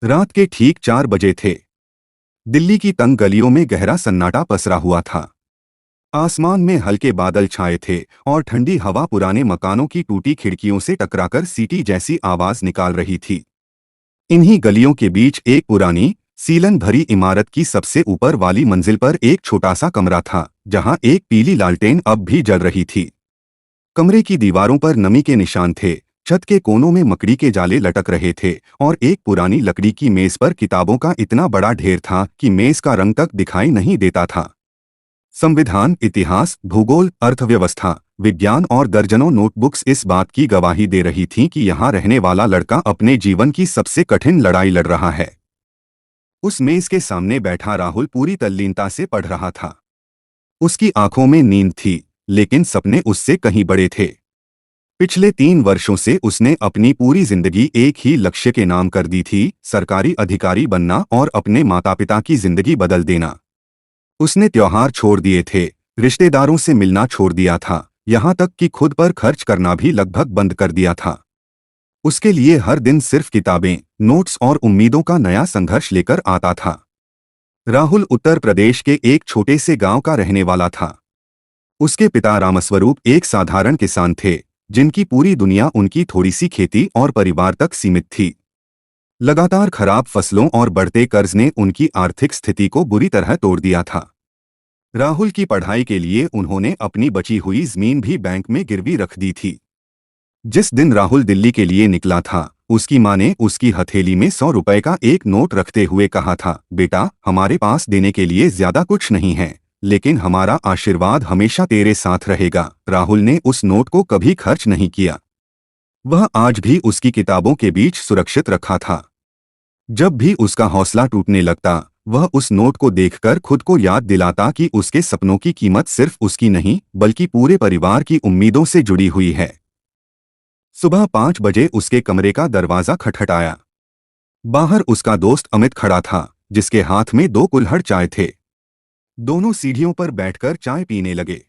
रात के ठीक 4 बजे थे। दिल्ली की तंग गलियों में गहरा सन्नाटा पसरा हुआ था। आसमान में हल्के बादल छाए थे और ठंडी हवा पुराने मकानों की टूटी खिड़कियों से टकराकर सीटी जैसी आवाज निकाल रही थी। इन्हीं गलियों के बीच एक पुरानी सीलन भरी इमारत की सबसे ऊपर वाली मंजिल पर एक छोटा सा कमरा था, जहां एक पीली लालटेन अब भी जल रही थी। कमरे की दीवारों पर नमी के निशान थे, छत के कोनों में मकड़ी के जाले लटक रहे थे और एक पुरानी लकड़ी की मेज पर किताबों का इतना बड़ा ढेर था कि मेज का रंग तक दिखाई नहीं देता था। संविधान, इतिहास, भूगोल, अर्थव्यवस्था, विज्ञान और दर्जनों नोटबुक्स इस बात की गवाही दे रही थीं कि यहाँ रहने वाला लड़का अपने जीवन की सबसे कठिन लड़ाई लड़ रहा है। उस मेज के सामने बैठा राहुल पूरी तल्लीनता से पढ़ रहा था। उसकी आंखों में नींद थी, लेकिन सपने उससे कहीं बड़े थे। पिछले 3 वर्षों से उसने अपनी पूरी जिंदगी एक ही लक्ष्य के नाम कर दी थी, सरकारी अधिकारी बनना और अपने माता पिता की जिंदगी बदल देना। उसने त्योहार छोड़ दिए थे, रिश्तेदारों से मिलना छोड़ दिया था, यहाँ तक कि खुद पर खर्च करना भी लगभग बंद कर दिया था। उसके लिए हर दिन सिर्फ किताबें, नोट्स और उम्मीदों का नया संघर्ष लेकर आता था। राहुल उत्तर प्रदेश के एक छोटे से गांव का रहने वाला था। उसके पिता रामस्वरूप एक साधारण किसान थे, जिनकी पूरी दुनिया उनकी थोड़ी सी खेती और परिवार तक सीमित थी। लगातार खराब फसलों और बढ़ते कर्ज ने उनकी आर्थिक स्थिति को बुरी तरह तोड़ दिया था। राहुल की पढ़ाई के लिए उन्होंने अपनी बची हुई जमीन भी बैंक में गिरवी रख दी थी। जिस दिन राहुल दिल्ली के लिए निकला था, उसकी मां ने उसकी हथेली में 100 रुपए का एक नोट रखते हुए कहा था, बेटा, हमारे पास देने के लिए ज्यादा कुछ नहीं है, लेकिन हमारा आशीर्वाद हमेशा तेरे साथ रहेगा। राहुल ने उस नोट को कभी खर्च नहीं किया। वह आज भी उसकी किताबों के बीच सुरक्षित रखा था। जब भी उसका हौसला टूटने लगता, वह उस नोट को देखकर खुद को याद दिलाता कि उसके सपनों की कीमत सिर्फ उसकी नहीं, बल्कि पूरे परिवार की उम्मीदों से जुड़ी हुई है। सुबह 5 बजे उसके कमरे का दरवाजा खटखटाया। बाहर उसका दोस्त अमित खड़ा था, जिसके हाथ में 2 कुल्हड़ चाय थे। दोनों सीढ़ियों पर बैठकर चाय पीने लगे।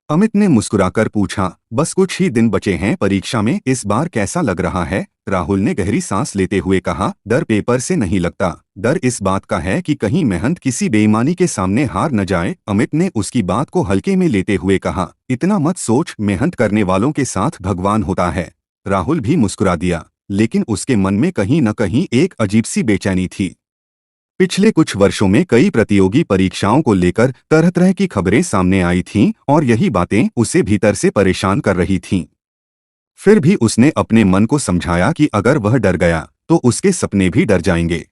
अमित ने मुस्कुराकर पूछा, बस कुछ ही दिन बचे हैं परीक्षा में, इस बार कैसा लग रहा है? राहुल ने गहरी सांस लेते हुए कहा, डर पेपर से नहीं लगता, डर इस बात का है कि कहीं मेहनत किसी बेईमानी के सामने हार न जाए। अमित ने उसकी बात को हल्के में लेते हुए कहा, इतना मत सोच, मेहनत करने वालों के साथ भगवान होता है। राहुल भी मुस्कुरा दिया, लेकिन उसके मन में कहीं न कहीं एक अजीब सी बेचैनी थी। पिछले कुछ वर्षों में कई प्रतियोगी परीक्षाओं को लेकर तरह तरह की खबरें सामने आई थीं और यही बातें उसे भीतर से परेशान कर रही थीं। फिर भी उसने अपने मन को समझाया कि अगर वह डर गया तो उसके सपने भी डर जाएंगे।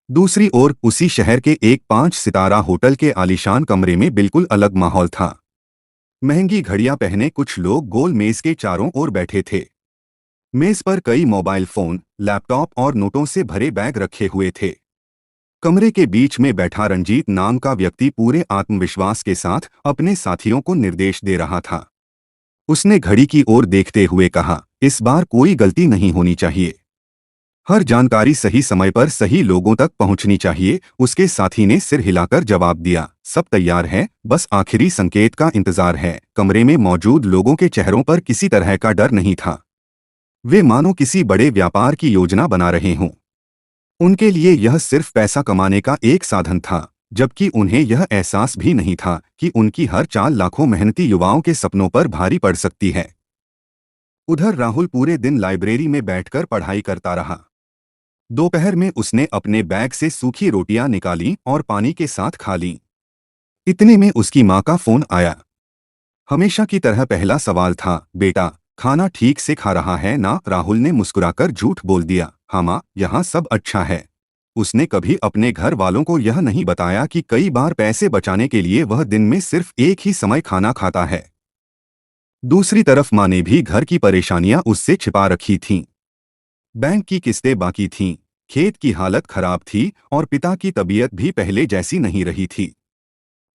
दूसरी ओर उसी शहर के एक 5 सितारा होटल के आलीशान कमरे में बिल्कुल अलग माहौल था। महंगी घड़ियां पहने कुछ लोग गोल मेज के चारों ओर बैठे थे। मेज पर कई मोबाइल फोन, लैपटॉप और नोटों से भरे बैग रखे हुए थे। कमरे के बीच में बैठा रंजीत नाम का व्यक्ति पूरे आत्मविश्वास के साथ अपने साथियों को निर्देश दे रहा था। उसने घड़ी की ओर देखते हुए कहा, इस बार कोई गलती नहीं होनी चाहिए। हर जानकारी सही समय पर सही लोगों तक पहुंचनी चाहिए। उसके साथी ने सिर हिलाकर जवाब दिया, सब तैयार है, बस आखिरी संकेत का इंतजार है। कमरे में मौजूद लोगों के चेहरों पर किसी तरह का डर नहीं था। वे मानो किसी बड़े व्यापार की योजना बना रहे हों। उनके लिए यह सिर्फ पैसा कमाने का एक साधन था, जबकि उन्हें यह एहसास भी नहीं था कि उनकी हर चाल लाखों मेहनती युवाओं के सपनों पर भारी पड़ सकती है। उधर राहुल पूरे दिन लाइब्रेरी में बैठकर पढ़ाई करता रहा। दोपहर में उसने अपने बैग से सूखी रोटियां निकाली और पानी के साथ खा लीं। इतने में उसकी मां का फोन आया। हमेशा की तरह पहला सवाल था, बेटा, खाना ठीक से खा रहा है ना? राहुल ने मुस्कुराकर झूठ बोल दिया, हाँ मां, यहाँ सब अच्छा है। उसने कभी अपने घर वालों को यह नहीं बताया कि कई बार पैसे बचाने के लिए वह दिन में सिर्फ एक ही समय खाना खाता है। दूसरी तरफ मां ने भी घर की परेशानियां उससे छिपा रखी थीं। बैंक की किस्तें बाकी थीं, खेत की हालत खराब थी और पिता की तबीयत भी पहले जैसी नहीं रही थी।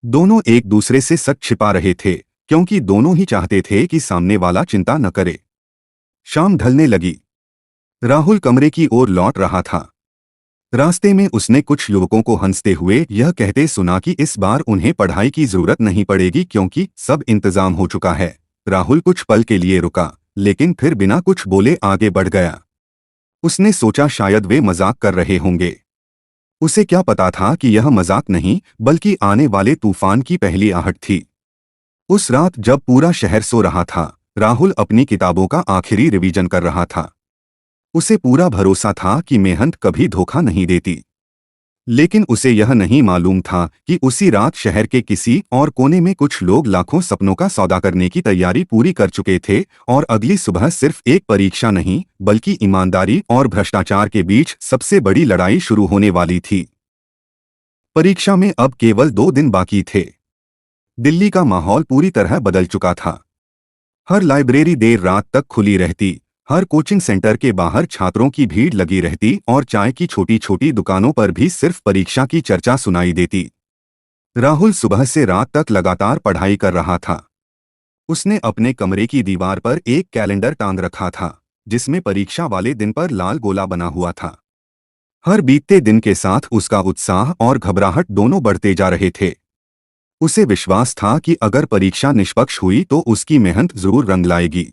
दोनों एक दूसरे से सच छिपा रहे थे, क्योंकि दोनों ही चाहते थे कि सामने वाला चिंता न करे। शाम ढलने लगी। राहुल कमरे की ओर लौट रहा था। रास्ते में उसने कुछ युवकों को हंसते हुए यह कहते सुना कि इस बार उन्हें पढ़ाई की जरूरत नहीं पड़ेगी, क्योंकि सब इंतजाम हो चुका है। राहुल कुछ पल के लिए रुका, लेकिन फिर बिना कुछ बोले आगे बढ़ गया। उसने सोचा शायद वे मजाक कर रहे होंगे। उसे क्या पता था कि यह मजाक नहीं बल्कि आने वाले तूफान की पहली आहट थी। उस रात जब पूरा शहर सो रहा था, राहुल अपनी किताबों का आखिरी रिवीजन कर रहा था। उसे पूरा भरोसा था कि मेहनत कभी धोखा नहीं देती। लेकिन उसे यह नहीं मालूम था कि उसी रात शहर के किसी और कोने में कुछ लोग लाखों सपनों का सौदा करने की तैयारी पूरी कर चुके थे और अगली सुबह सिर्फ एक परीक्षा नहीं बल्कि ईमानदारी और भ्रष्टाचार के बीच सबसे बड़ी लड़ाई शुरू होने वाली थी। परीक्षा में अब केवल 2 दिन बाकी थे। दिल्ली का माहौल पूरी तरह बदल चुका था। हर लाइब्रेरी देर रात तक खुली रहती, हर कोचिंग सेंटर के बाहर छात्रों की भीड़ लगी रहती और चाय की छोटी छोटी दुकानों पर भी सिर्फ परीक्षा की चर्चा सुनाई देती। राहुल सुबह से रात तक लगातार पढ़ाई कर रहा था। उसने अपने कमरे की दीवार पर एक कैलेंडर टांग रखा था, जिसमें परीक्षा वाले दिन पर लाल गोला बना हुआ था। हर बीतते दिन के साथ उसका उत्साह और घबराहट दोनों बढ़ते जा रहे थे। उसे विश्वास था कि अगर परीक्षा निष्पक्ष हुई तो उसकी मेहनत जरूर रंग लाएगी।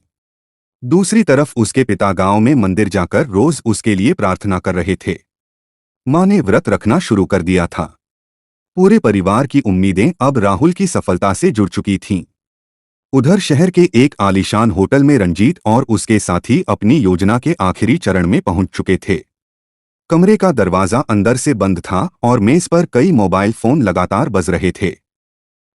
दूसरी तरफ उसके पिता गांव में मंदिर जाकर रोज उसके लिए प्रार्थना कर रहे थे। मां ने व्रत रखना शुरू कर दिया था। पूरे परिवार की उम्मीदें अब राहुल की सफलता से जुड़ चुकी थीं। उधर शहर के एक आलीशान होटल में रंजीत और उसके साथी अपनी योजना के आखिरी चरण में पहुंच चुके थे। कमरे का दरवाजा अंदर से बंद था और मेज पर कई मोबाइल फोन लगातार बज रहे थे।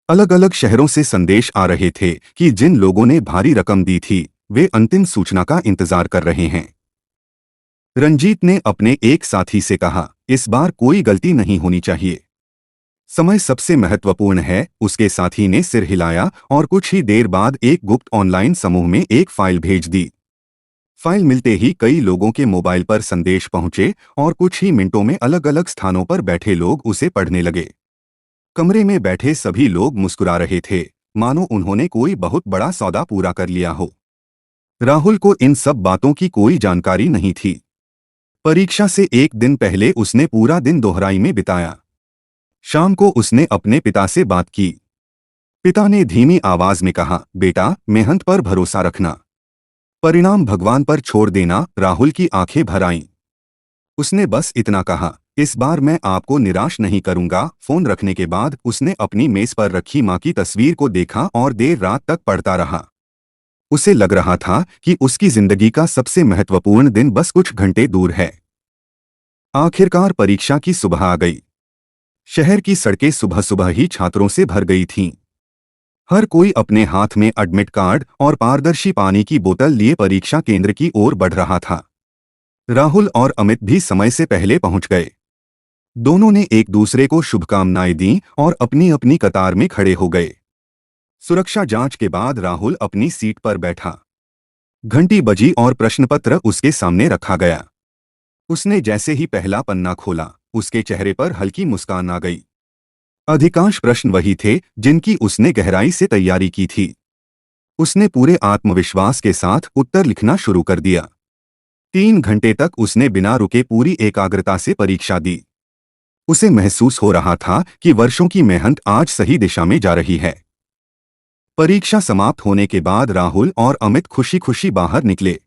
अलग अलग शहरों से संदेश आ रहे थे कि जिन लोगों ने भारी रकम दी थी वे अंतिम सूचना का इंतजार कर रहे हैं। रंजीत ने अपने एक साथी से कहा, इस बार कोई गलती नहीं होनी चाहिए। समय सबसे महत्वपूर्ण है। उसके साथी ने सिर हिलाया और कुछ ही देर बाद एक गुप्त ऑनलाइन समूह में एक फाइल भेज दी। फाइल मिलते ही कई लोगों के मोबाइल पर संदेश पहुंचे और कुछ ही मिनटों में अलग अलग स्थानों पर बैठे लोग उसे पढ़ने लगे। कमरे में बैठे सभी लोग मुस्कुरा रहे थे, मानो उन्होंने कोई बहुत बड़ा सौदा पूरा कर लिया हो। राहुल को इन सब बातों की कोई जानकारी नहीं थी। परीक्षा से एक दिन पहले उसने पूरा दिन दोहराई में बिताया। शाम को उसने अपने पिता से बात की। पिता ने धीमी आवाज में कहा, बेटा, मेहनत पर भरोसा रखना, परिणाम भगवान पर छोड़ देना। राहुल की आंखें भर आईं। उसने बस इतना कहा, इस बार मैं आपको निराश नहीं करूंगा। फोन रखने के बाद उसने अपनी मेज पर रखी मां की तस्वीर को देखा और देर रात तक पढ़ता रहा। उसे लग रहा था कि उसकी जिंदगी का सबसे महत्वपूर्ण दिन बस कुछ घंटे दूर है। आखिरकार परीक्षा की सुबह आ गई। शहर की सड़कें सुबह सुबह ही छात्रों से भर गई थीं। हर कोई अपने हाथ में एडमिट कार्ड और पारदर्शी पानी की बोतल लिए परीक्षा केंद्र की ओर बढ़ रहा था। राहुल और अमित भी समय से पहले पहुंच गए। दोनों ने एक दूसरे को शुभकामनाएं दीं और अपनी अपनी कतार में खड़े हो गए। सुरक्षा जांच के बाद राहुल अपनी सीट पर बैठा। घंटी बजी और प्रश्नपत्र उसके सामने रखा गया। उसने जैसे ही पहला पन्ना खोला, उसके चेहरे पर हल्की मुस्कान आ गई। अधिकांश प्रश्न वही थे जिनकी उसने गहराई से तैयारी की थी। उसने पूरे आत्मविश्वास के साथ उत्तर लिखना शुरू कर दिया। 3 घंटे तक उसने बिना रुके पूरी एकाग्रता से परीक्षा दी। उसे महसूस हो रहा था कि वर्षों की मेहनत आज सही दिशा में जा रही है। परीक्षा समाप्त होने के बाद राहुल और अमित खुशी खुशी बाहर निकले।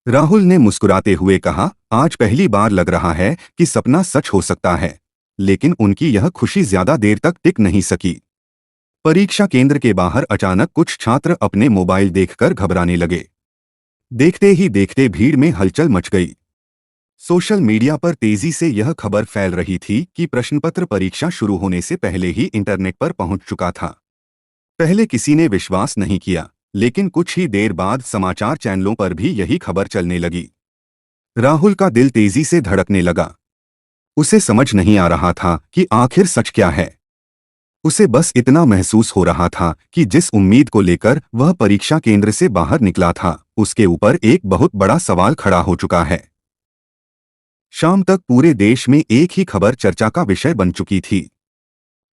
राहुल ने मुस्कुराते हुए कहा, आज पहली बार लग रहा है कि सपना सच हो सकता है। लेकिन उनकी यह खुशी ज्यादा देर तक टिक नहीं सकी। परीक्षा केंद्र के बाहर अचानक कुछ छात्र अपने मोबाइल देखकर घबराने लगे। देखते ही देखते भीड़ में हलचल मच गई। सोशल मीडिया पर तेजी से यह खबर फैल रही थी कि प्रश्नपत्र परीक्षा शुरू होने से पहले ही इंटरनेट पर पहुंच चुका था। पहले किसी ने विश्वास नहीं किया, लेकिन कुछ ही देर बाद समाचार चैनलों पर भी यही खबर चलने लगी। राहुल का दिल तेजी से धड़कने लगा। उसे समझ नहीं आ रहा था कि आखिर सच क्या है। उसे बस इतना महसूस हो रहा था कि जिस उम्मीद को लेकर वह परीक्षा केंद्र से बाहर निकला था, उसके ऊपर एक बहुत बड़ा सवाल खड़ा हो चुका है। शाम तक पूरे देश में एक ही खबर चर्चा का विषय बन चुकी थी।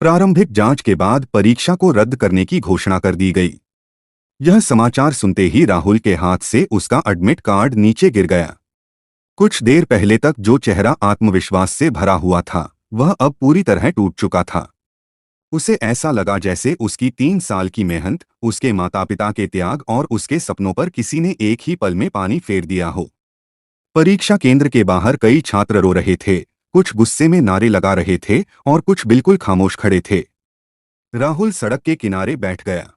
प्रारंभिक जांच के बाद परीक्षा को रद्द करने की घोषणा कर दी गई। यह समाचार सुनते ही राहुल के हाथ से उसका एडमिट कार्ड नीचे गिर गया। कुछ देर पहले तक जो चेहरा आत्मविश्वास से भरा हुआ था, वह अब पूरी तरह टूट चुका था। उसे ऐसा लगा जैसे उसकी 3 साल की मेहनत, उसके माता पिता के त्याग और उसके सपनों पर किसी ने एक ही पल में पानी फेर दिया हो। परीक्षा केंद्र के बाहर कई छात्र रो रहे थे, कुछ गुस्से में नारे लगा रहे थे और कुछ बिल्कुल खामोश खड़े थे। राहुल सड़क के किनारे बैठ गया।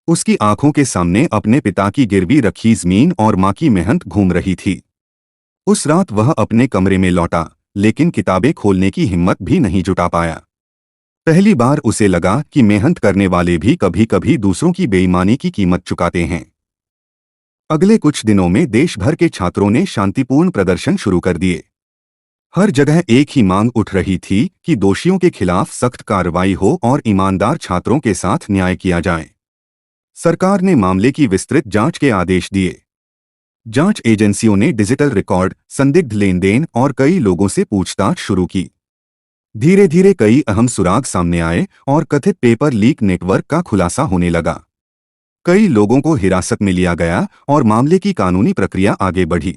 उसकी आंखों के सामने अपने पिता की गिरवी रखी जमीन और मां की मेहनत घूम रही थी। उस रात वह अपने कमरे में लौटा, लेकिन किताबें खोलने की हिम्मत भी नहीं जुटा पाया। पहली बार उसे लगा कि मेहनत करने वाले भी कभी कभी दूसरों की बेईमानी की कीमत चुकाते हैं। अगले कुछ दिनों में देश भर के छात्रों ने शांतिपूर्ण प्रदर्शन शुरू कर दिए। हर जगह एक ही मांग उठ रही थी कि दोषियों के खिलाफ सख्त कार्रवाई हो और ईमानदार छात्रों के साथ न्याय किया जाए। सरकार ने मामले की विस्तृत जांच के आदेश दिए। जांच एजेंसियों ने डिजिटल रिकॉर्ड, संदिग्ध लेन देन और कई लोगों से पूछताछ शुरू की। धीरे धीरे कई अहम सुराग सामने आए और कथित पेपर लीक नेटवर्क का खुलासा होने लगा। कई लोगों को हिरासत में लिया गया और मामले की कानूनी प्रक्रिया आगे बढ़ी।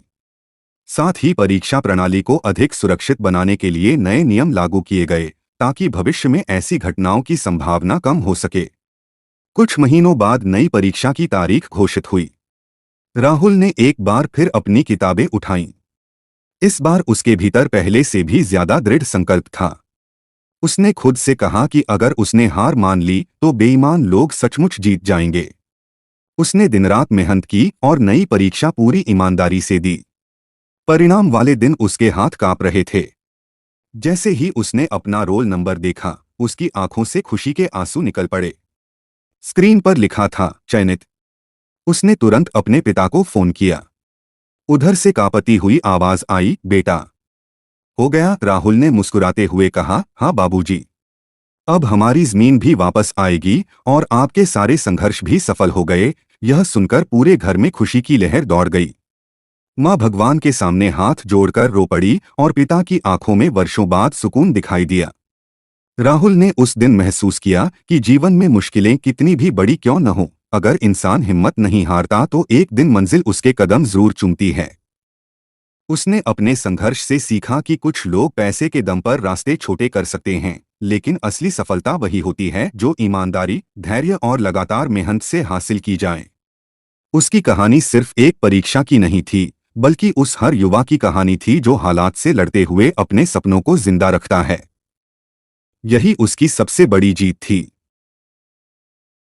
साथ ही परीक्षा प्रणाली को अधिक सुरक्षित बनाने के लिए नए नियम लागू किए गए, ताकि भविष्य में ऐसी घटनाओं की संभावना कम हो सके। कुछ महीनों बाद नई परीक्षा की तारीख घोषित हुई। राहुल ने एक बार फिर अपनी किताबें उठाईं। इस बार उसके भीतर पहले से भी ज्यादा दृढ़ संकल्प था। उसने खुद से कहा कि अगर उसने हार मान ली तो बेईमान लोग सचमुच जीत जाएंगे। उसने दिन रात मेहनत की और नई परीक्षा पूरी ईमानदारी से दी। परिणाम वाले दिन उसके हाथ कांप रहे थे। जैसे ही उसने अपना रोल नंबर देखा, उसकी आंखों से खुशी के आंसू निकल पड़े। स्क्रीन पर लिखा था, चयनित। उसने तुरंत अपने पिता को फोन किया। उधर से कांपती हुई आवाज आई, बेटा हो गया। राहुल ने मुस्कुराते हुए कहा, हाँ बाबूजी। अब हमारी जमीन भी वापस आएगी और आपके सारे संघर्ष भी सफल हो गए। यह सुनकर पूरे घर में खुशी की लहर दौड़ गई। मां भगवान के सामने हाथ जोड़कर रो पड़ी और पिता की आंखों में वर्षों बाद सुकून दिखाई दिया। राहुल ने उस दिन महसूस किया कि जीवन में मुश्किलें कितनी भी बड़ी क्यों न हो, अगर इंसान हिम्मत नहीं हारता तो एक दिन मंजिल उसके कदम जरूर चूमती है। उसने अपने संघर्ष से सीखा कि कुछ लोग पैसे के दम पर रास्ते छोटे कर सकते हैं, लेकिन असली सफलता वही होती है जो ईमानदारी, धैर्य और लगातार मेहनत से हासिल की जाए। उसकी कहानी सिर्फ एक परीक्षा की नहीं थी, बल्कि उस हर युवा की कहानी थी जो हालात से लड़ते हुए अपने सपनों को जिंदा रखता है। यही उसकी सबसे बड़ी जीत थी।